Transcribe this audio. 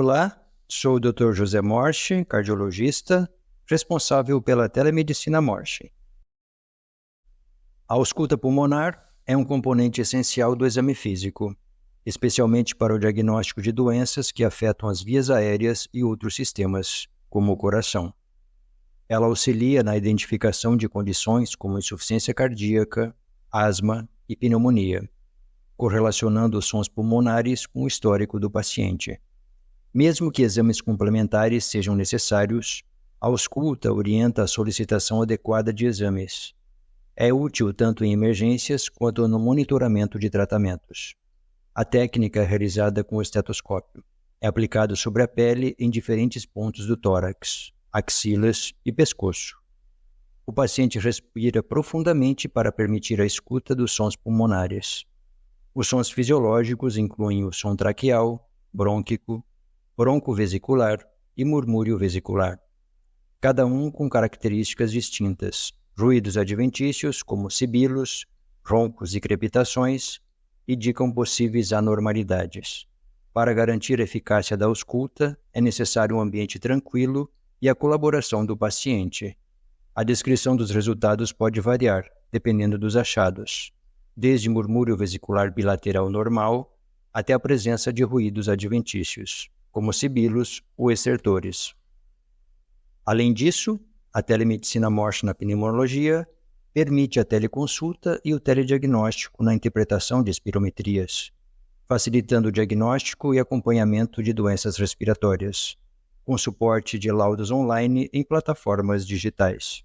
Olá, sou o Dr. José Morche, cardiologista, responsável pela telemedicina Morche. A ausculta pulmonar é um componente essencial do exame físico, especialmente para o diagnóstico de doenças que afetam as vias aéreas e outros sistemas, como o coração. Ela auxilia na identificação de condições como insuficiência cardíaca, asma e pneumonia, correlacionando os sons pulmonares com o histórico do paciente. Mesmo que exames complementares sejam necessários, a ausculta orienta a solicitação adequada de exames. É útil tanto em emergências quanto no monitoramento de tratamentos. A técnica é realizada com o estetoscópio. É aplicado sobre a pele em diferentes pontos do tórax, axilas e pescoço. O paciente respira profundamente para permitir a escuta dos sons pulmonares. Os sons fisiológicos incluem o som traqueal, brônquico, broncovesicular e murmúrio vesicular, cada um com características distintas. Ruídos adventícios, como sibilos, roncos e crepitações, indicam possíveis anormalidades. Para garantir a eficácia da ausculta, é necessário um ambiente tranquilo e a colaboração do paciente. A descrição dos resultados pode variar, dependendo dos achados, desde murmúrio vesicular bilateral normal até a presença de ruídos adventícios, como sibilos ou estertores. Além disso, a telemedicina Morche na pneumologia permite a teleconsulta e o telediagnóstico na interpretação de espirometrias, facilitando o diagnóstico e acompanhamento de doenças respiratórias, com suporte de laudos online em plataformas digitais.